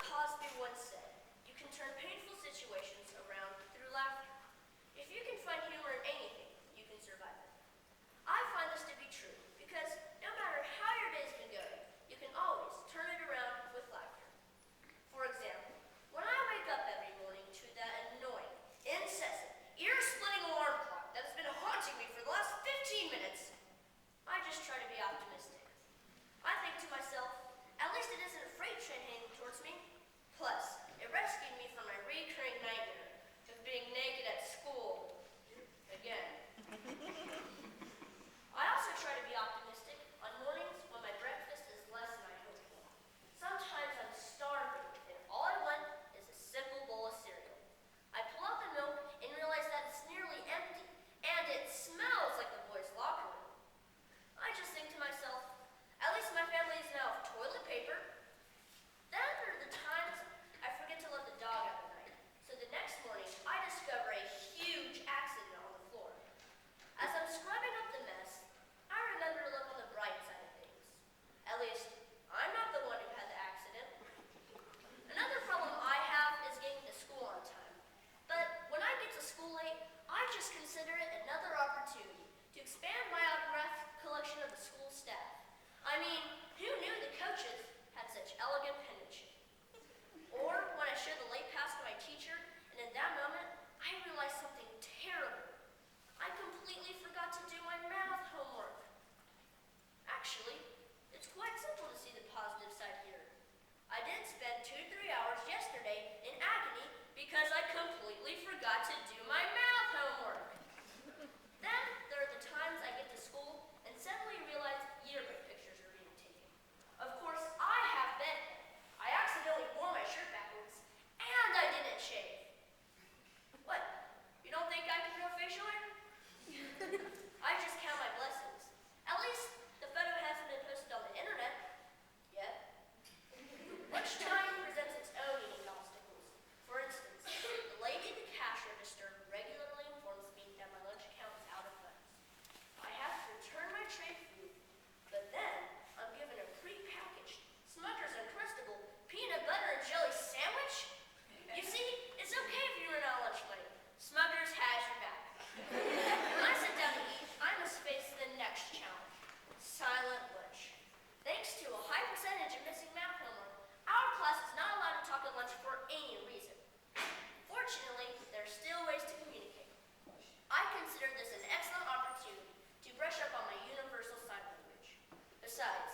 Cosby once said, "You can turn painful situations around through laughter. If you can find humor in anything, you can survive it." I find this to be true because no matter how your day's been going, you can always turn it around with laughter. For example, when I wake up every morning to that annoying, incessant, ear-splitting alarm clock that's been haunting me for the last 15 minutes, I just try to be optimistic. I think to myself, at least it isn't a freight train heading towards me. Plus, it rescued me from my recurring nightmare of being naked at school. Again. I also try to be optimistic on mornings when my breakfast is less than I hope for. Sometimes I'm starving and all I want is a simple bowl of cereal. I pull out the milk and realize that it's nearly empty and it smells like the boys' locker room. I just think to myself, at least my family is now of toilet paper. Then there are the times I forget to let the dog out at night. So the next morning, I discover a huge accident on the floor. As I'm scrubbing up the mess, I remember to look on the bright side of things. At least, I'm not the one who had the accident. Another problem I have is getting to school on time. But when I get to school late, I just consider it another opportunity to expand my autograph collection of the school staff. I mean, who knew the coaches had such elegant penmanship? Or when I show the late pass to my teacher, and in that moment, I realize something terrible. I completely forgot to do my math homework. Actually, it's quite simple to see the positive side here. I did spend 2 to 3 hours yesterday in agony because I completely forgot to do my math homework. Then there are the times I get to school and suddenly realize yearbook pictures are being taken. Of course, I have been. I accidentally wore my shirt backwards, and I didn't shave. What? You don't think I can grow facial hair? I just count my blessings. At least the photo hasn't been posted on the internet yet. Lunchtime presents its own unique obstacles. For instance, the lady at the cash register regularly informs me that my lunch account is out of funds. I have to return my tray food, but then I'm given a pre-packaged Smucker's Uncrustable peanut butter and jelly sandwich. You see, it's okay if you run out of lunch money. Smucker's has your back. When I sit down to eat, I must face the next challenge: silent lunch. Thanks to a high percentage of missing math homework, our class is not allowed to talk at lunch for any reason. Fortunately, there are still ways to communicate. I consider this an excellent opportunity to brush up on my universal sign language. Besides,